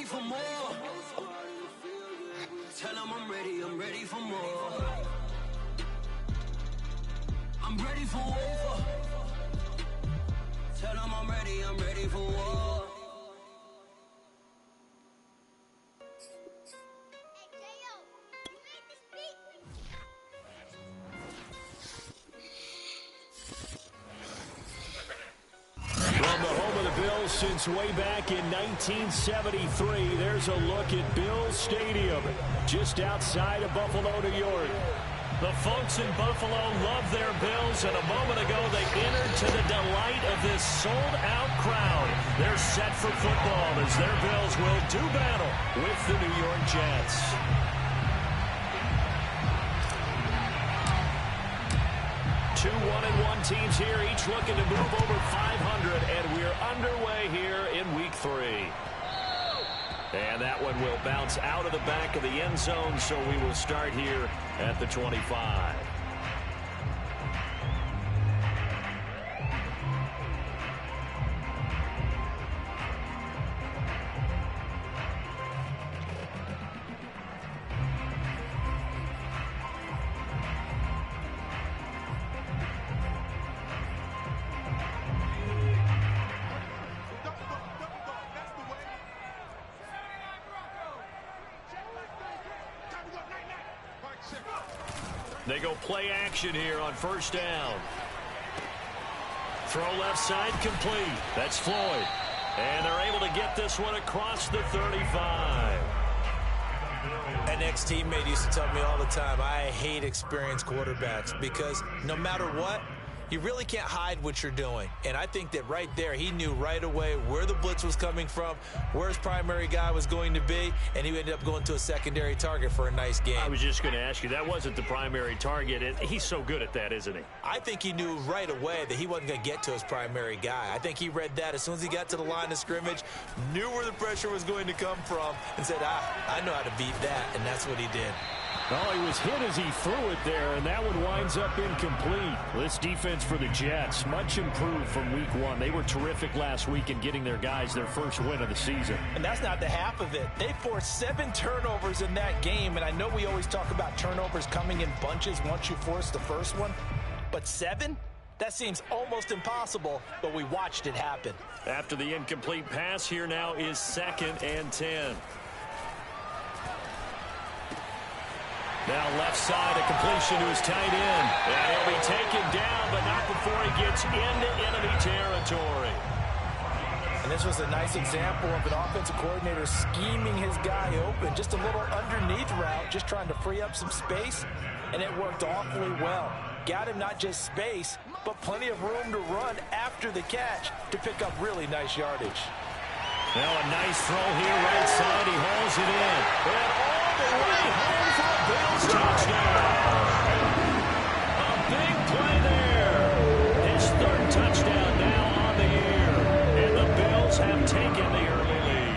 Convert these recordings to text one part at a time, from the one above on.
for more. Tell them I'm ready for more. I'm ready for war. Tell them I'm ready for war. From the home of the Bills since way back in 1973, there's a look at Bills Stadium, just outside of Buffalo, New York. The folks in Buffalo love their Bills, and a moment ago they entered to the delight of this sold-out crowd. They're set for football as their Bills will do battle with the New York Jets. Two 1-1 teams here, each looking to move over 500, and we're underway here in Week 3. And that one will bounce out of the back of the end zone, so we will start here at the 25. They go play action here on first down. Throw left side complete. That's Floyd. And they're able to get this one across the 35. An ex-teammate used to tell me all the time, I hate experienced quarterbacks because no matter what, you really can't hide what you're doing. And I think that right there, he knew right away where the blitz was coming from, where his primary guy was going to be, and he ended up going to a secondary target for a nice game. I was just going to ask you, that wasn't the primary target. He's so good at that, isn't he? I think he knew right away that he wasn't going to get to his primary guy. I think he read that as soon as he got to the line of scrimmage, knew where the pressure was going to come from, and said, I know how to beat that, and that's what he did. Oh, he was hit as he threw it there, and that one winds up incomplete. This defense for the Jets, much improved from Week 1. They were terrific last week in getting their guys their first win of the season. And that's not the half of it. They forced 7 turnovers in that game, and I know we always talk about turnovers coming in bunches once you force the first one, but 7? That seems almost impossible, but we watched it happen. After the incomplete pass, here now is 2nd and 10. Now left side, a completion to his tight end. And he'll be taken down, but not before he gets into enemy territory. And this was a nice example of an offensive coordinator scheming his guy open. Just a little underneath route, just trying to free up some space, and it worked awfully well. Got him not just space, but plenty of room to run after the catch to pick up really nice yardage. Now a nice throw here, right side. He hauls it in. And all the way home for a Bills touchdown. A big play there. His 3rd touchdown now on the year. And the Bills have taken the early lead.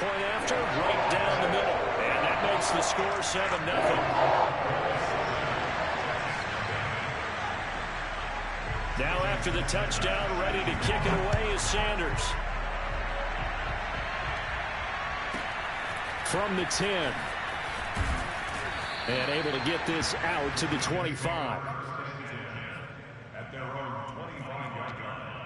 Point after, right down the middle. And that makes the score 7-0. Now after the touchdown, ready to kick it away is Sanders. From the 10. And able to get this out to the 25. At their own 25-yard line.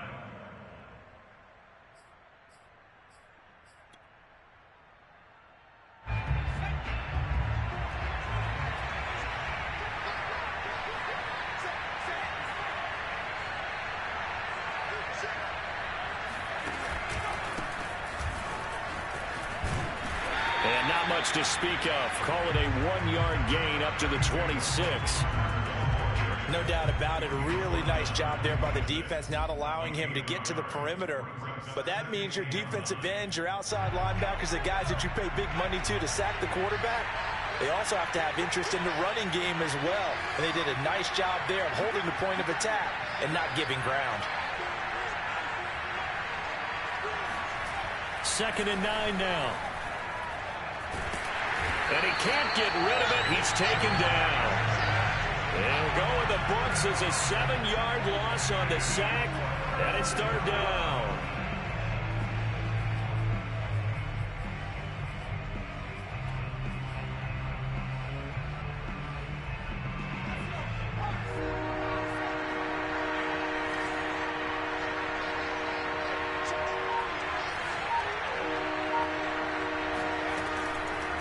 And not much to speak of. Call it a 1-yard gain up to the 26. No doubt about it. A really nice job there by the defense, not allowing him to get to the perimeter. But that means your defensive ends, your outside linebackers, the guys that you pay big money to sack the quarterback, they also have to have interest in the running game as well. And they did a nice job there of holding the point of attack and not giving ground. 2nd and 9 now. And he can't get rid of it. He's taken down. And go in the books as a 7-yard loss on the sack, and it's third down.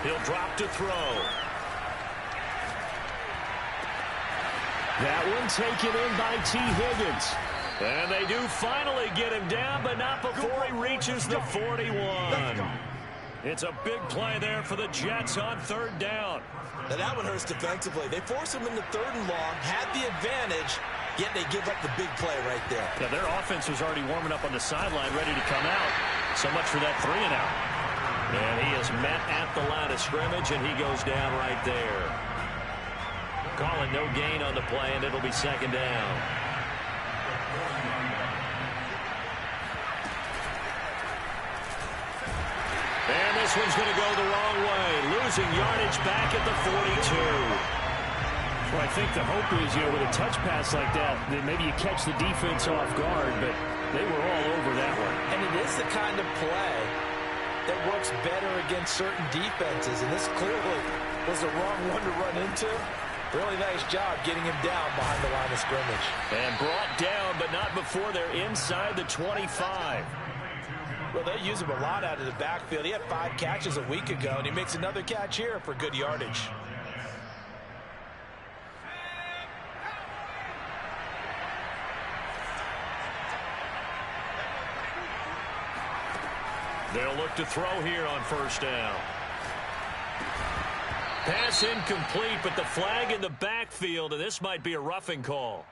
He'll drop to throw. That one taken in by T. Higgins. And they do finally get him down, but not before he reaches the 41. It's a big play there for the Jets on third down. Now that one hurts defensively. They force him into third and long, had the advantage, yet they give up the big play right there. Yeah, their offense was already warming up on the sideline, ready to come out. So much for that 3-and-out. And he is met at the line of scrimmage, and he goes down right there. Calling no gain on the play, and it'll be second down. And this one's going to go the wrong way. Losing yardage back at the 42. Well, I think the hope is, with a touch pass like that maybe you catch the defense off guard, but they were all over that one. And it is the kind of play that works better against certain defenses, and this clearly was the wrong one to run into. Really nice job getting him down behind the line of scrimmage. And brought down, but not before they're inside the 25. Well, they use him a lot out of the backfield. He had 5 catches a week ago, and he makes another catch here for good yardage. They'll look to throw here on first down. Pass incomplete, but the flag in the backfield, and this might be a roughing call.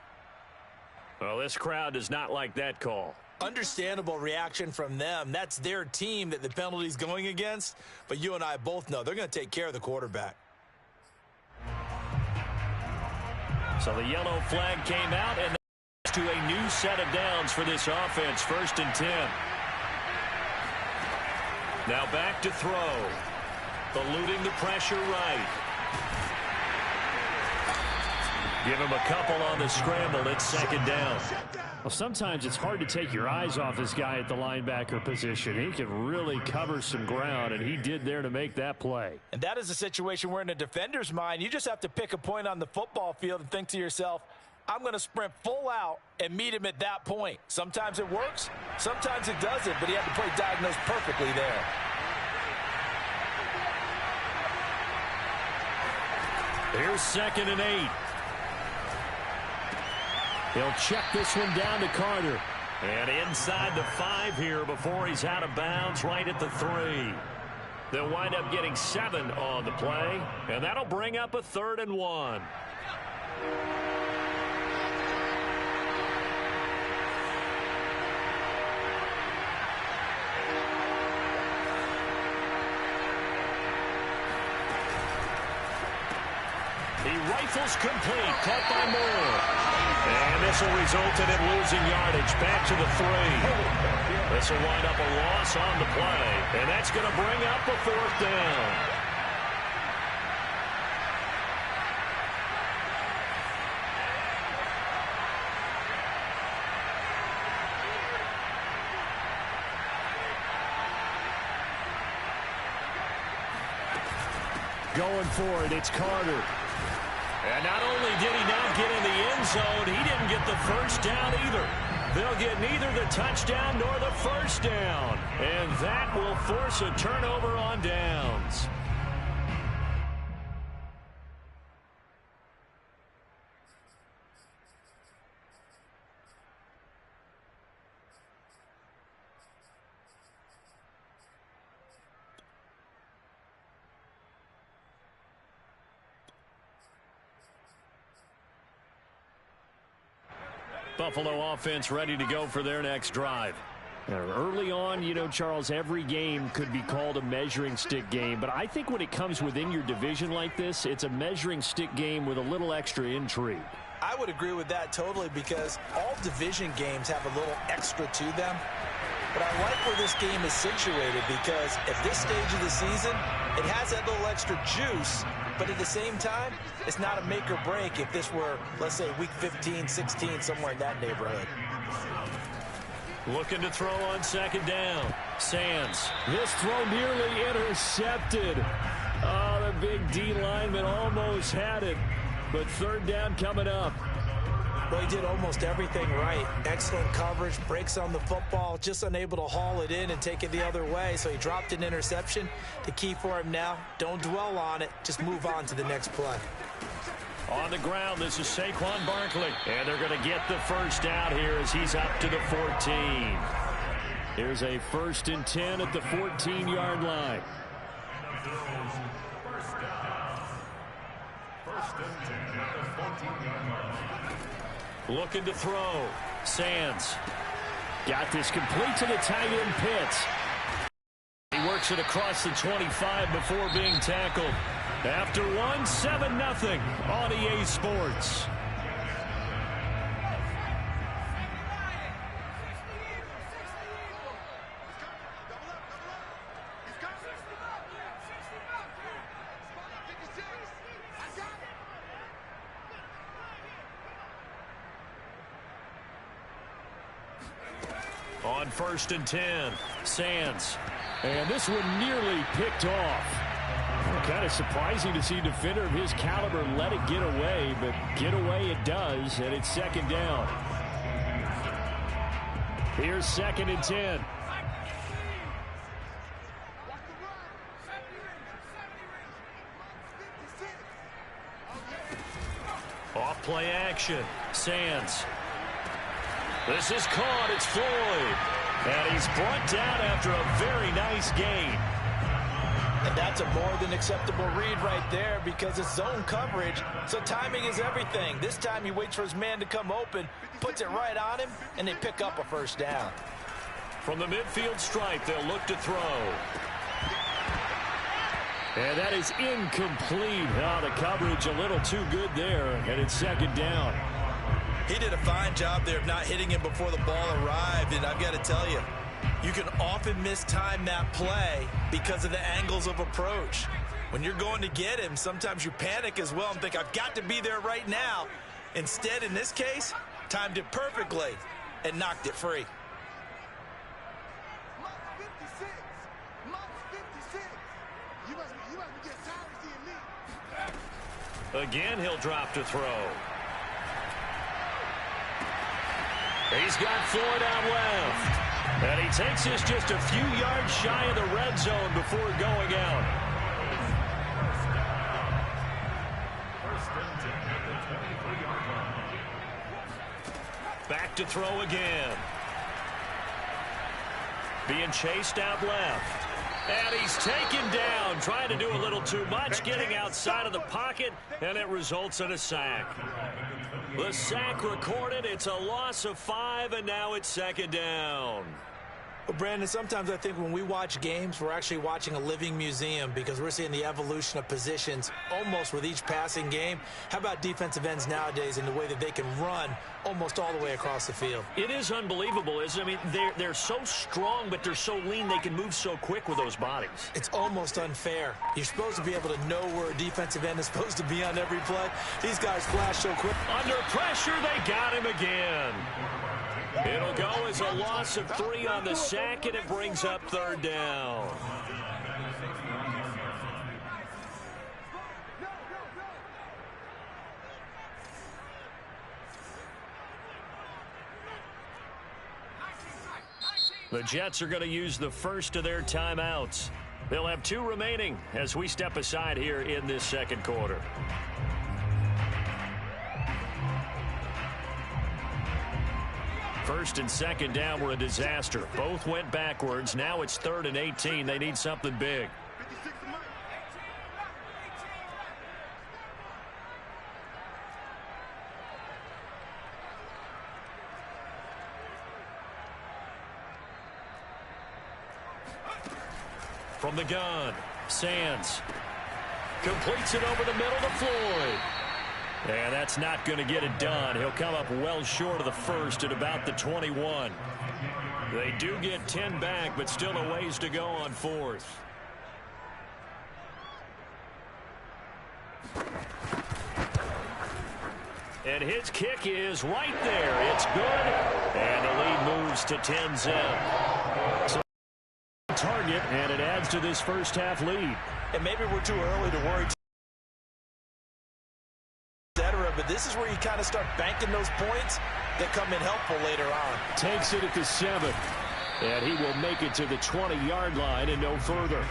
Well, this crowd does not like that call. Understandable reaction from them. That's their team that the penalty's going against, but you and I both know they're going to take care of the quarterback. So the yellow flag came out, and to a new set of downs for this offense, 1st and 10. Now back to throw. Eluding the pressure right. Give him a couple on the scramble. It's second down. Well, sometimes it's hard to take your eyes off this guy at the linebacker position. He can really cover some ground, and he did there to make that play. And that is a situation where in a defender's mind, you just have to pick a point on the football field and think to yourself, I'm going to sprint full out and meet him at that point. Sometimes it works, sometimes it doesn't, but he had the play diagnosed perfectly there. Here's 2nd and 8. He'll check this one down to Carter. And inside the 5 here before he's out of bounds right at the 3. They'll wind up getting 7 on the play, and that'll bring up a 3rd and 1. He rifles complete, caught by Moore. And this will result in him losing yardage back to the 3. This will wind up a loss on the play, and that's going to bring up a 4th down. Going for it, it's Carter. And not only did he not get in the end zone, he didn't get the first down either. They'll get neither the touchdown nor the first down. And that will force a turnover on downs. Buffalo offense ready to go for their next drive. Early on, Charles, every game could be called a measuring stick game. But I think when it comes within your division like this, it's a measuring stick game with a little extra intrigue. I would agree with that totally because all division games have a little extra to them. But I like where this game is situated because at this stage of the season, it has that little extra juice But at the same time, it's not a make or break if this were, let's say, week 15, 16, somewhere in that neighborhood. Looking to throw on second down. Sands. This throw nearly intercepted. Oh, the big D lineman almost had it. But third down coming up. Well, he did almost everything right. Excellent coverage, breaks on the football, just unable to haul it in and take it the other way. So he dropped an interception. The key for him now, don't dwell on it. Just move on to the next play. On the ground, this is Saquon Barkley. And they're going to get the first down here as he's up to the 14. Here's a 1st and 10 at the 14-yard line. Looking to throw. Sands. Got this complete to the tight end Pitts. He works it across the 25 before being tackled. After one, 7-0 on EA Sports. On 1st and 10, Sands. And this one nearly picked off. Kind of surprising to see a defender of his caliber let it get away, but get away it does, and it's second down. Here's 2nd and 10. Off play action. Sands. This is caught. It's Floyd. And he's brought down after a very nice gain. And that's a more than acceptable read right there because it's zone coverage, so timing is everything. This time he waits for his man to come open, puts it right on him, and they pick up a first down. From the midfield stripe, they'll look to throw. And that is incomplete. Oh, the coverage a little too good there, and it's second down. He did a fine job there of not hitting him before the ball arrived, and I've got to tell you, you can often mistime that play because of the angles of approach. When you're going to get him, sometimes you panic as well and think, I've got to be there right now. Instead, in this case, timed it perfectly and knocked it free. Again, he'll drop to throw. He's got Floyd out left. And he takes this just a few yards shy of the red zone before going out. Back to throw again. Being chased out left. And he's taken down, trying to do a little too much, getting outside of the pocket, and it results in a sack. The sack recorded. It's a loss of 5, and now it's second down. Well, Brandon, sometimes I think when we watch games, we're actually watching a living museum because we're seeing the evolution of positions almost with each passing game. How about defensive ends nowadays and the way that they can run almost all the way across the field? It is unbelievable, isn't it? I mean, they're so strong, but they're so lean they can move so quick with those bodies. It's almost unfair. You're supposed to be able to know where a defensive end is supposed to be on every play. These guys flash so quick. Under pressure, they got him again. It'll go as a loss of 3 on the sack, and it brings up third down. The Jets are going to use the first of their timeouts. They'll have 2 remaining as we step aside here in this second quarter. First and second down were a disaster. Both went backwards. Now it's 3rd and 18. They need something big. From the gun, Sands completes it over the middle to Floyd. And that's not going to get it done. He'll come up well short of the first at about the 21. They do get 10 back, but still a ways to go on 4th. And his kick is right there. It's good. And the lead moves to 10-zip. So target, and it adds to this first half lead. And maybe we're too early to worry, etc. But this is where you kind of start banking those points that come in helpful later on. Takes it at the 7. And he will make it to the 20-yard line and no further.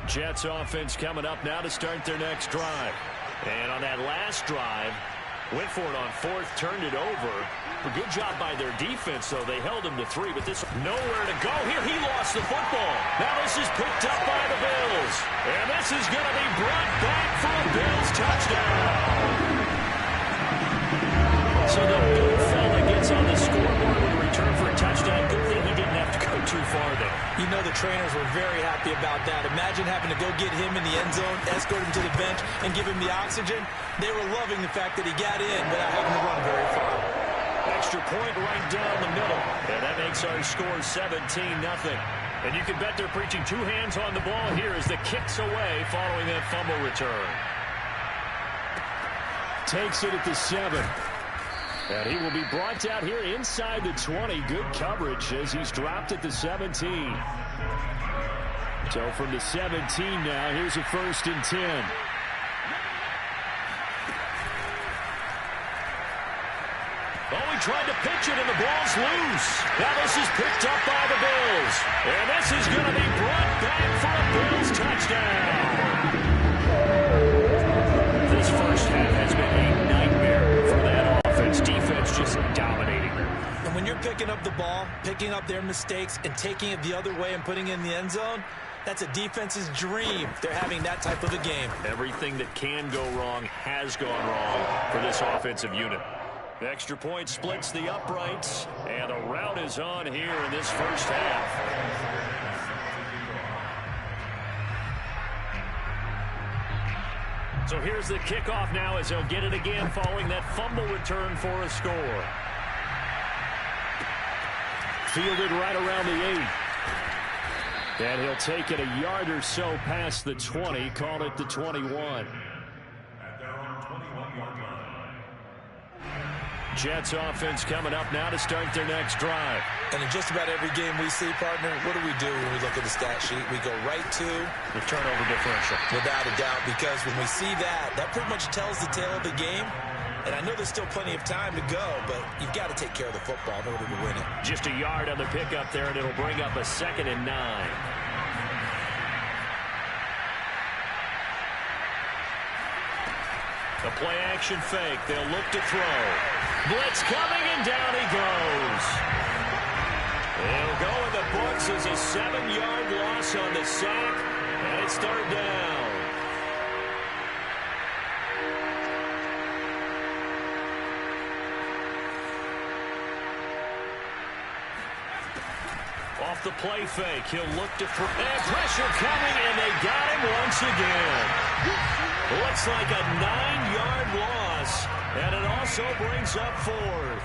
Jets offense coming up now to start their next drive. And on that last drive, went for it on 4th, turned it over. A good job by their defense, though. They held him to 3, but this nowhere to go here. He lost the football. Now this is picked up by the Bills. And this is going to be brought back for a Bills touchdown. So the big fella gets on the scoreboard with a return for a touchdown. Good thing he didn't have to go too far there. You know the trainers were very happy about that. Imagine having to go get him in the end zone, escort him to the bench, and give him the oxygen. They were loving the fact that he got in without having to run very far. Extra point right down the middle. And that makes our score 17-0. And you can bet they're preaching 2 hands on the ball here as the kick's away following that fumble return. Takes it at the 7. And he will be brought out here inside the 20. Good coverage as he's dropped at the 17. So from the 17 now, here's a 1st and 10. Oh, he tried to pitch it, and the ball's loose. Now this is picked up by the Bills. And this is going to be brought back for a Bills touchdown. This first half has been a nightmare for that offense. Defense just dominating them. And when you're picking up the ball, picking up their mistakes, and taking it the other way and putting it in the end zone, that's a defense's dream. They're having that type of a game. Everything that can go wrong has gone wrong for this offensive unit. The extra point splits the uprights, and the rout is on here in this first half. So here's the kickoff now as he'll get it again following that fumble return for a score. Fielded right around the 8. And he'll take it a yard or so past the 20, call it the 21. Jets offense coming up now to start their next drive. And in just about every game we see, partner, what do we do when we look at the stat sheet? We go right to the turnover differential. Without a doubt, because when we see that, that pretty much tells the tale of the game. And I know there's still plenty of time to go, but you've got to take care of the football in order to win it. Just a yard on the pickup there, and it'll bring up a 2nd and 9. The play action fake. They'll look to throw. Blitz coming, and down he goes. It'll go in the books as a 7-yard loss on the sack, and it's 3rd down. Off the play fake, he'll look to throw. And pressure coming, and they got him once again. Looks like a 9-yard loss, and it also brings up 4th.